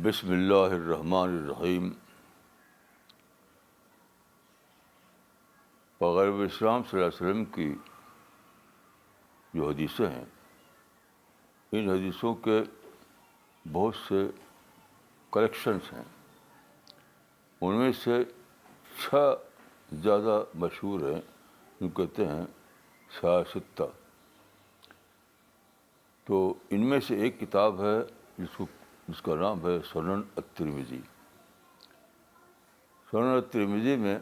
بسم اللہ الرحمن الرحیم. پیغمبر اسلام صلی اللہ علیہ وسلم کی جو حدیثیں ہیں، ان حدیثوں کے بہت سے کلیکشنس ہیں. ان میں سے 6 زیادہ مشہور ہیں، جو کہتے ہیں سیاستہ. تو ان میں سے ایک کتاب ہے جس کا نام ہے سنن الترمذی. سنن الترمذی میں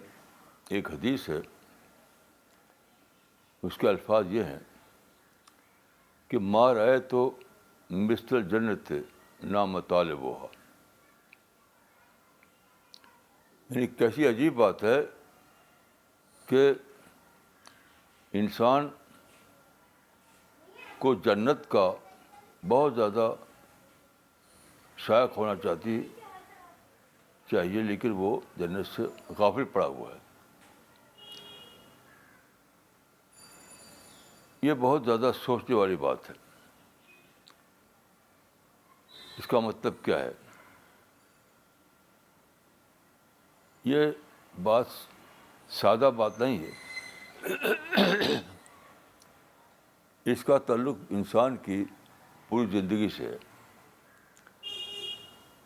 ایک حدیث ہے، اس کے الفاظ یہ ہیں کہ ما رأیت مثل الجنت لا مطالبها. یعنی کیسی عجیب بات ہے کہ انسان کو جنت کا بہت زیادہ شائق ہونا چاہیے، لیکن وہ جنت سے غافل پڑا ہوا ہے. یہ بہت زیادہ سوچنے والی بات ہے. اس کا مطلب کیا ہے؟ یہ بات سادہ بات نہیں ہے. اس کا تعلق انسان کی پوری زندگی سے ہے.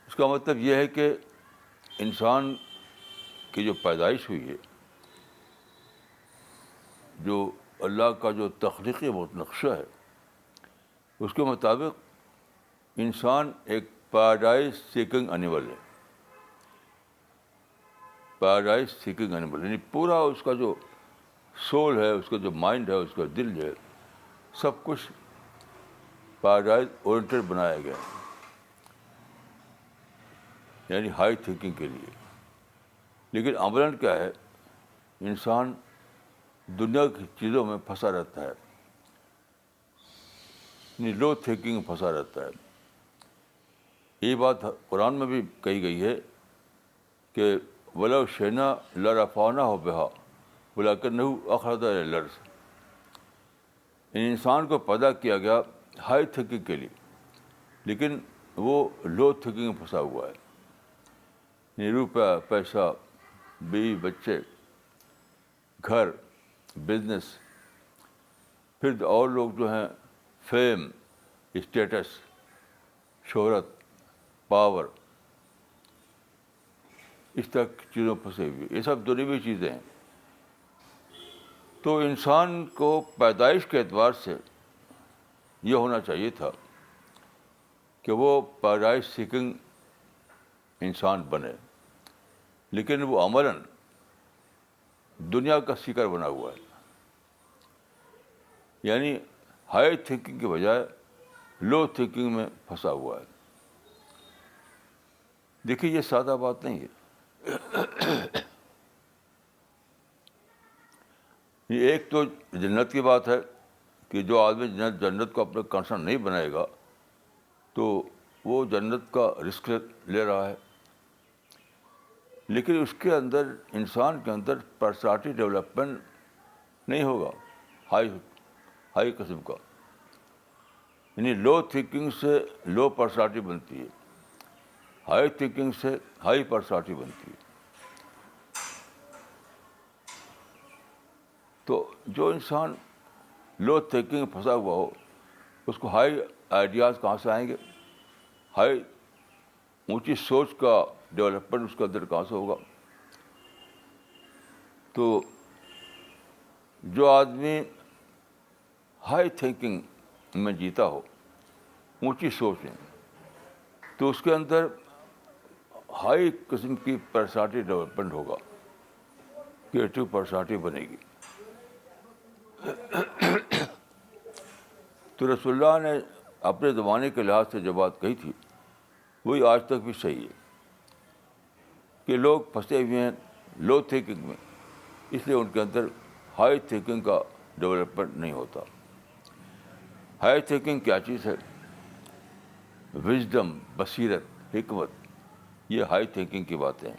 اس کا مطلب یہ ہے کہ انسان کی جو پیدائش ہوئی ہے، جو اللہ کا جو تخلیقی نقشہ ہے، اس کے مطابق انسان ایک پیراڈائز سیکنگ اینیمل ہے. پیراڈائز سیکنگ اینیمل یعنی پورا اس کا جو سول ہے، اس کا جو مائنڈ ہے، اس کا دل ہے، سب کچھ پیراڈائز اورینٹڈ بنایا گیا ہے، یعنی ہائی تھنکنگ کے لیے. لیکن عملاً کیا ہے، انسان دنیا کی چیزوں میں پھنسا رہتا ہے، یعنی لو تھنکنگ میں پھنسا رہتا ہے. یہ بات قرآن میں بھی کہی گئی ہے کہ وَلَوْ شِئْنَا لَرَفَعْنَاهُ بِهَا وَلَكِنَّهُ أَخْلَدَ إِلَى الْأَرْضِ. انسان کو پیدا کیا گیا ہائی تھنکنگ کے لیے، لیکن وہ لو تھنکنگ میں پھنسا ہوا ہے. یعنی روپیہ، پیسہ، بیوی، بچے، گھر، بزنس، پھر اور لوگ جو ہیں فیم، اسٹیٹس، شہرت، پاور، اس طرح کی چیزوں پھنسے ہوئے. یہ سب دنیوی چیزیں ہیں. تو انسان کو پیدائش کے اعتبار سے یہ ہونا چاہیے تھا کہ وہ پیراڈائز سیکنگ انسان بنے، لیکن وہ عملاً دنیا کا سیکر بنا ہوا ہے. یعنی ہائی تھنکنگ کے بجائے لو تھنکنگ میں پھنسا ہوا ہے. دیکھیے، یہ سادہ بات نہیں ہے. یہ ایک تو جنت کی بات ہے کہ جو آدمی جنت کو اپنا کنسرن نہیں بنائے گا تو وہ جنت کا رسک لے رہا ہے. لیکن اس کے اندر، انسان کے اندر پرسنالٹی ڈیولپمنٹ نہیں ہوگا ہائی قسم کا. یعنی لو تھنکنگ سے لو پرسنالٹی بنتی ہے، ہائی تھنکنگ سے ہائی پرسنالٹی بنتی ہے. تو جو انسان لو تھنکنگ میں پھنسا ہوا ہو، اس کو ہائی آئیڈیاز کہاں سے آئیں گے؟ ہائی اونچی سوچ کا ڈیولپمنٹ اس کے اندر کہاں سے ہوگا؟ تو جو آدمی ہائی تھنکنگ میں جیتا ہو، اونچی سوچ ہے، تو اس کے اندر ہائی قسم کی پرسنالٹی ڈیولپمنٹ ہوگا، کریٹو پرسنالٹی بنے گی. تو رسول اللہ نے اپنے زمانے کے لحاظ سے جو بات کہی تھی وہی آج تک بھی صحیح ہے کہ لوگ پھنسے ہوئے ہیں لو تھنکنگ میں، اس لیے ان کے اندر ہائی تھنکنگ کا ڈیولپمنٹ نہیں ہوتا. ہائی تھنکنگ کیا چیز ہے؟ وژڈم، بصیرت، حکمت، یہ ہائی تھنکنگ کی باتیں ہیں.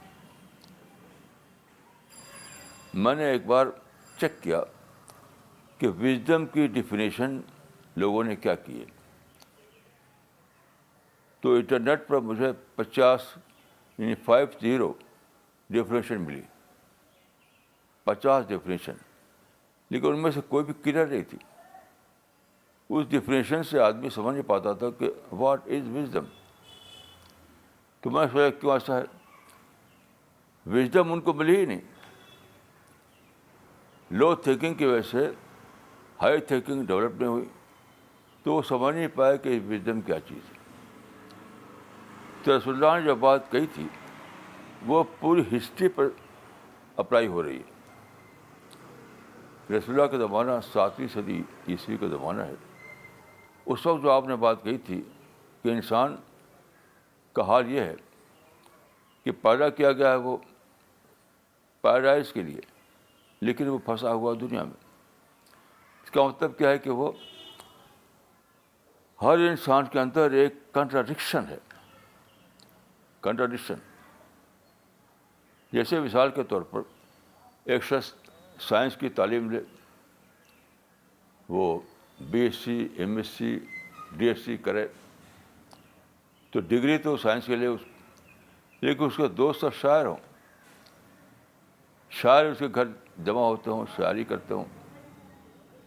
میں نے ایک بار چیک کیا کہ وژڈم کی ڈیفینیشن لوگوں نے کیا کی ہے. تو انٹرنیٹ پر مجھے 50 یعنی 50 ڈیفینیشن ملی, 50 ڈیفینیشن, لیکن ان میں سے کوئی بھی کلیئر نہیں تھی. اس ڈیفینیشن سے آدمی سمجھ نہیں پاتا تھا کہ واٹ از وزڈم. تو میں سوچا کیوں ایسا ہے, وزڈم ان کو ملی ہی نہیں. لو تھنکنگ کی وجہ سے ہائی تھنکنگ ڈیولپ نہیں ہوئی, تو وہ سمجھ نہیں پایا کہ وزڈم کیا چیز ہے. تو رسول اللہ نے جو بات کہی تھی وہ پوری ہسٹری پر اپلائی ہو رہی ہے. رسول اللہ کا زمانہ 7ویں صدی عیسوی کا زمانہ ہے. اس وقت جو آپ نے بات کہی تھی کہ انسان کا حال یہ ہے کہ پیدا کیا گیا ہے وہ پیراڈائز کے لیے, لیکن وہ پھنسا ہوا دنیا میں. اس کا مطلب کیا ہے کہ وہ ہر انسان کے اندر ایک کنٹراڈکشن ہے. کنٹراڈکشن جیسے مثال کے طور پر ایک شخص سائنس کی تعلیم لے, وہ BSc MSc DSc کرے, تو ڈگری تو سائنس کے لیے لیکن اس کے دوست اور شاعر ہوں, شاعر اس کے گھر جمع ہوتے ہوں, شاعری کرتے ہوں,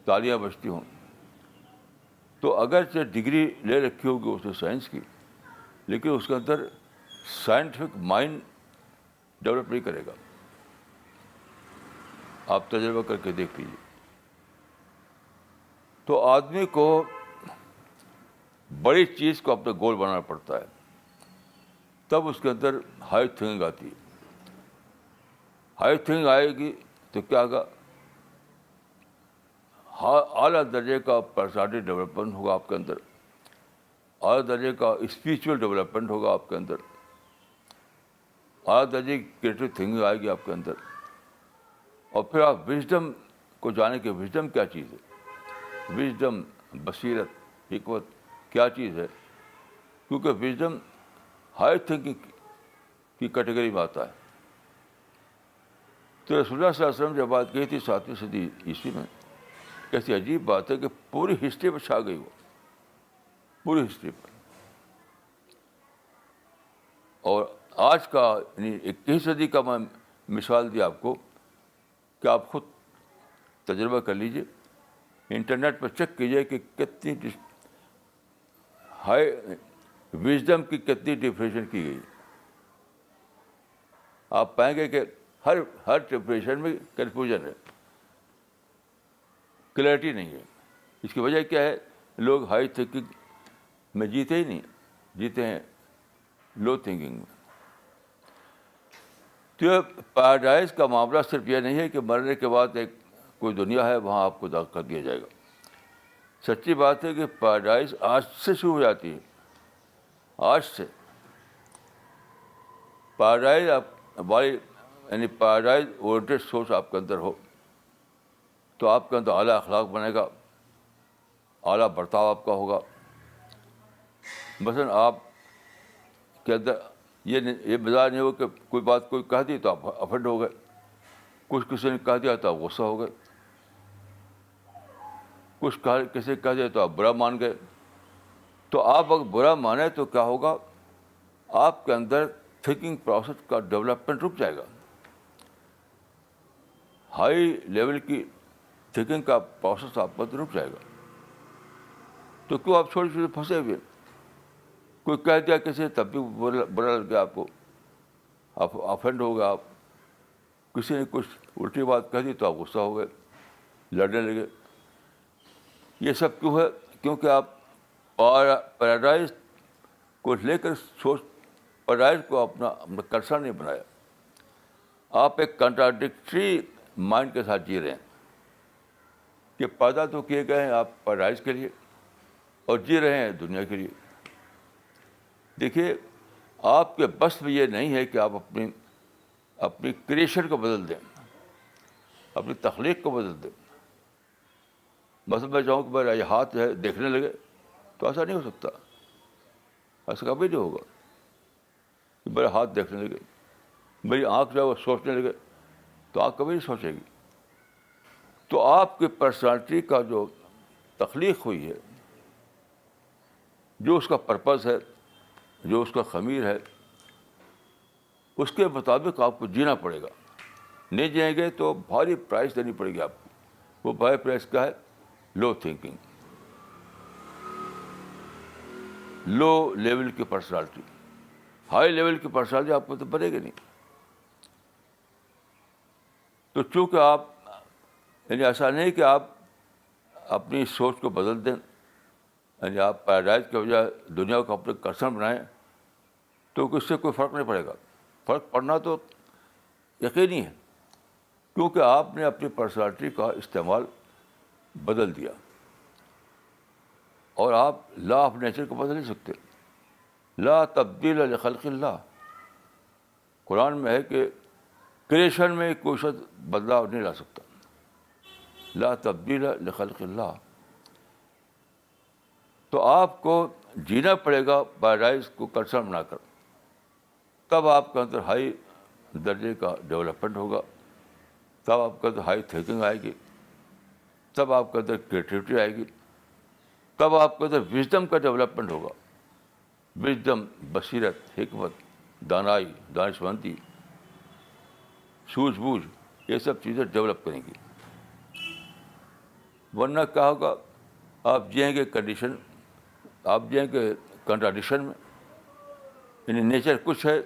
تالیاں بجتی ہوں, تو اگرچہ ڈگری لے رکھی ہوگی اس نے سائنس کی, لیکن اس کے اندر سائنٹیفک مائنڈ ڈیولپ نہیں کرے گا. آپ تجربہ کر کے دیکھ لیجیے. تو آدمی کو بڑی چیز کو اپنا گول بنانا پڑتا ہے, تب اس کے اندر ہائی تھنکنگ آتی ہے. ہائی تھنکنگ آئے گی تو کیا ہوگا, اعلیٰ درجے کا پرسنالٹی ڈیولپمنٹ ہوگا آپ کے اندر, اعلیٰ درجے کا اسپریچول ڈیولپمنٹ ہوگا آپ کے اندر, اعلیٰ درجے کی کریٹو تھنکنگ آئے گی آپ کے اندر. اور پھر آپ وزڈم کو جانیں کہ وزڈم کیا چیز ہے. وزڈم, بصیرت, حکمت کیا چیز ہے, کیونکہ وزڈم ہائی تھنکنگ کی کیٹیگری میں آتا ہے. تو رسول اللہ صلی اللہ علیہ وسلم جب بات کہی تھی 7ویں صدی عیسوی میں, کیسی عجیب بات ہے کہ پوری ہسٹری پر چھا گئی وہ, پوری ہسٹری پر. اور آج کا یعنی 21ویں صدی کا میں مثال دی آپ کو کہ آپ خود تجربہ کر لیجیے, انٹرنیٹ پر چیک کیجیے کہ کتنی ہائی وزڈم کی کتنی ڈیفینیشن کی گئی. آپ پائیں گے کہ ہر ڈیفینیشن میں کنفیوژن ہے, کلیئرٹی نہیں ہے. اس کی وجہ کیا ہے, لوگ ہائی تھنکنگ میں جیتے ہی نہیں, جیتے ہیں لو تھنکنگ میں. تو پیراڈائز کا معاملہ صرف یہ نہیں ہے کہ مرنے کے بعد ایک کوئی دنیا ہے وہاں آپ کو داخل کر دیا جائے گا. سچی بات ہے کہ پیراڈائز آج سے شروع ہو جاتی ہے, آج سے. پیراڈائز آپ ہماری یعنی پیراڈائز اورینٹڈ سوچ آپ کے اندر ہو تو آپ کے اندر اعلیٰ اخلاق بنے گا, اعلیٰ برتاؤ آپ کا ہوگا. مثلاً آپ کے اندر یہ مزاج نہیں ہو کہ کوئی بات کوئی کہہ دی تو آپ افنڈ ہو گئے, کچھ کسی نے کہہ دیا تو آپ غصہ ہو گئے, کچھ کسی نے کہہ دیا تو آپ برا مان گئے. تو آپ اگر برا مانیں تو کیا ہوگا, آپ کے اندر تھنکنگ پروسیس کا ڈیولپمنٹ رک جائے گا. ہائی لیول کی تھنکنگ کا پروسیس آپ پر رک جائے گا. تو کیوں آپ چھوٹے چھوٹے پھنسے ہوئے, کوئی کہہ دیا کسی تب بھی برا لگ گیا آپ کو, آپ افینڈ ہو گئے. آپ کسی نے کچھ الٹی بات کہہ دی تو آپ غصہ ہو گئے, لڑنے لگے. یہ سب کیوں ہے, کیونکہ آپ پیراڈائز کو لے کر پیراڈائز کو اپنا کنسرن نہیں بنایا. آپ ایک کنٹراڈکٹری مائنڈ کے ساتھ جی رہے ہیں کہ پیدا تو کیے گئے ہیں آپ پیراڈائز کے لیے اور جی رہے ہیں دنیا کے لیے. دیکھیے, آپ کے بس میں یہ نہیں ہے کہ آپ اپنی کریشن کو بدل دیں, اپنی تخلیق کو بدل دیں. مثلا میں چاہوں کہ میرا یہ ہاتھ ہے دیکھنے لگے, تو ایسا نہیں ہو سکتا, ایسا کبھی نہیں ہوگا کہ میرا ہاتھ دیکھنے لگے. میری آنکھ جو ہے وہ سوچنے لگے تو آنکھ کبھی نہیں سوچے گی. تو آپ کی پرسنالٹی کا جو تخلیق ہوئی ہے, جو اس کا پرپز ہے, جو اس کا خمیر ہے اس کے مطابق آپ کو جینا پڑے گا. نہیں جئیں گے تو بھاری پرائز دینی پڑے گی آپ کو. وہ بھاری پرائز کیا ہے؟ لو تھنکنگ, لو لیول کی پرسنالٹی. ہائی لیول کی پرسنالٹی آپ کو تو بنے گی نہیں. تو چونکہ آپ یعنی ایسا نہیں کہ آپ اپنی سوچ کو بدل دیں, یعنی آپ پیراڈائز کے بجائے دنیا کو اپنے کرسن بنائیں, تو اس سے کوئی فرق نہیں پڑے گا. فرق پڑنا تو یقینی ہے, کیونکہ آپ نے اپنی پرسنالٹی کا استعمال بدل دیا, اور آپ لا آف نیچر کو بدل نہیں سکتے. لا تبدیل لخلق اللہ. قرآن میں ہے کہ کریشن میں کوئی شخص بدلاؤ نہیں لا سکتا. لا تبدیل لخلق اللہ. تو آپ کو جینا پڑے گا پیراڈائز کو کنسرن بنا کر. تب آپ کے اندر ہائی درجے کا ڈیولپمنٹ ہوگا, تب آپ کے اندر ہائی تھنکنگ آئے گی, تب آپ کے اندر کریٹیوٹی آئے گی, تب آپ کے اندر وژڈم کا ڈیولپمنٹ ہوگا. وژڈم, بصیرت, حکمت, دانائی, دانشمندی, سوجھ بوجھ, یہ سب چیزیں ڈیولپ کریں گی. ورنہ کیا ہوگا؟ آپ جئیں گے کنڈیشن, آپ جئیں گے کنٹراڈکشن میں. یعنی نیچر کچھ ہے,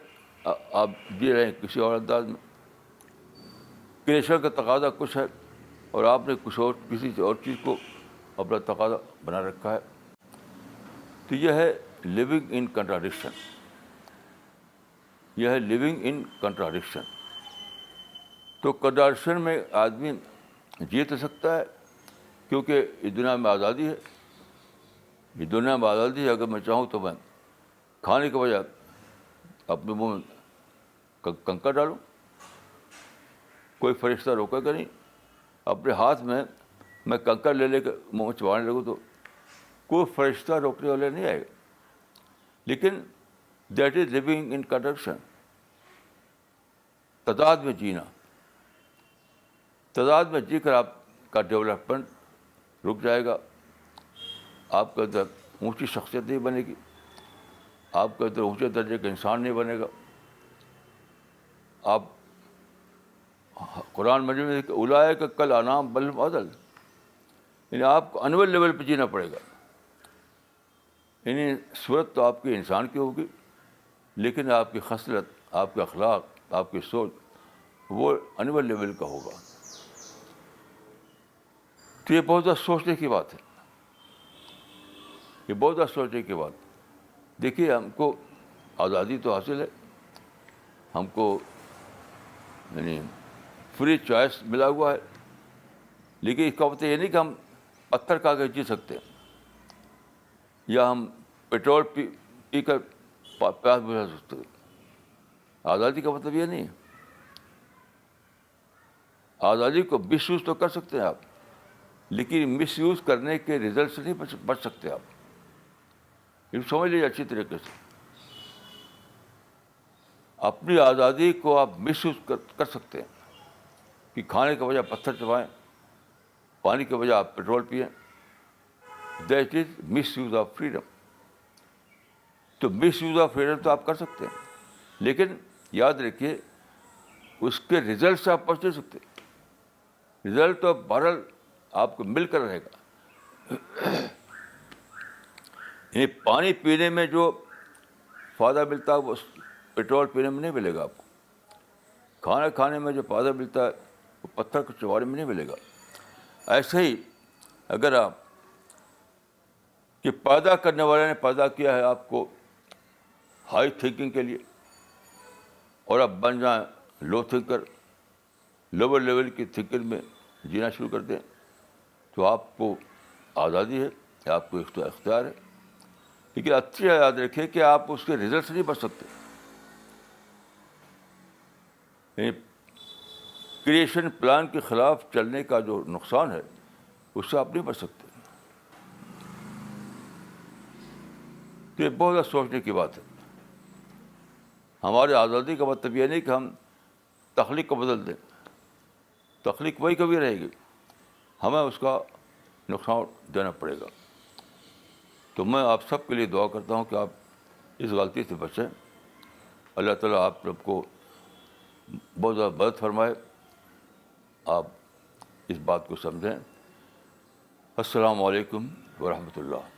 آپ جی رہے ہیں کسی اور انداز میں. کریشن کا تقاضا کچھ ہے, اور آپ نے کچھ اور کسی اور چیز کو اپنا تقاضا بنا رکھا ہے. تو یہ ہے لیونگ ان کنٹراڈکشن. یہ ہے لیونگ ان کنٹراڈکشن. تو کنٹراڈکشن میں آدمی جی تو سکتا ہے, کیونکہ اس دنیا میں آزادی ہے. اس دنیا میں آزادی ہے. اگر میں چاہوں تو میں کھانے کے بجائے اپنے منہ میں کنکر ڈالوں, کوئی فرشتہ روکے گا نہیں. اپنے ہاتھ میں کنکر لے کے منہ میں چبانے لگوں تو کوئی فرشتہ روکنے والے نہیں آئے گا. لیکن that is living in contradiction. تضاد میں جینا. تضاد میں جی کر آپ کا ڈیولپمنٹ رک جائے گا. آپ کے اندر اونچی شخصیت نہیں بنے گی, آپ کے اندر اونچے درجے کا انسان نہیں بنے گا. آپ قرآن مجید میں کہ اولئک کالانعام بل هم اضل, یعنی آپ کو انول لیول پہ جینا پڑے گا. یعنی صورت تو آپ کی انسان کی ہوگی, لیکن آپ کی خصلت, آپ کے اخلاق, آپ کی سوچ وہ انول لیول کا ہوگا. تو یہ بہت زیادہ سوچنے کی بات ہے. یہ بہت زیادہ سوچنے کی بات. دیکھیے, ہم کو آزادی تو حاصل ہے, ہم کو یعنی فری چوائس ملا ہوا ہے, لیکن اس کا مطلب یہ نہیں کہ ہم پتھر کھا کے جی سکتے ہیں, یا ہم پیٹرول پی کر پیاس بجھا سکتے ہیں. آزادی کا مطلب یہ نہیں ہے. آزادی کو مس یوز تو کر سکتے ہیں آپ, لیکن مس یوز کرنے کے رزلٹ سے نہیں بچ سکتے آپ. یہ سمجھ لیجیے اچھی طریقے سے. اپنی آزادی کو آپ مس یوز کر سکتے ہیں کہ کھانے کے بجائے پتھر چبائیں, پانی کے بجائے آپ پیٹرول پئیں. That is miss use of freedom. تو مس یوز آف فریڈم تو آپ کر سکتے ہیں, لیکن یاد رکھیے اس کے رزلٹ سے آپ بچ نہیں سکتے. رزلٹ تو بہرحال آپ کو مل کر رہے گا. یعنی پانی پینے میں جو فائدہ ملتا ہے وہ پیٹرول پینے میں نہیں ملے گا آپ کو. کھانا کھانے میں جو فائدہ ملتا ہے وہ پتھر کو چبانے میں نہیں ملے گا. ایسے ہی اگر آپ کہ پیدا کرنے والے نے پیدا کیا ہے آپ کو ہائی تھنکنگ کے لیے, اور آپ بن جائیں لو تھنکر, لوور لیول کی تھنکنگ میں جینا شروع کر دیں, تو آپ کو آزادی ہے, آپ کو اختیار ہے. لیکن اچھی یاد رکھیں کہ آپ اس کے رزلٹ سے نہیں بچ سکتے. یعنی کریشن پلان کے خلاف چلنے کا جو نقصان ہے اس سے آپ نہیں بچ سکتے. تو یہ بہت زیادہ سوچنے کی بات ہے. ہماری آزادی کا مطلب یہ نہیں کہ ہم تخلیق کو بدل دیں. تخلیق وہی کبھی رہے گی, ہمیں اس کا نقصان دینا پڑے گا. تو میں آپ سب کے لیے دعا کرتا ہوں کہ آپ اس غلطی سے بچیں. اللہ تعالیٰ آپ سب کو بہت زیادہ مدد فرمائے. آپ اس بات کو سمجھیں. السلام علیکم ورحمۃ اللہ.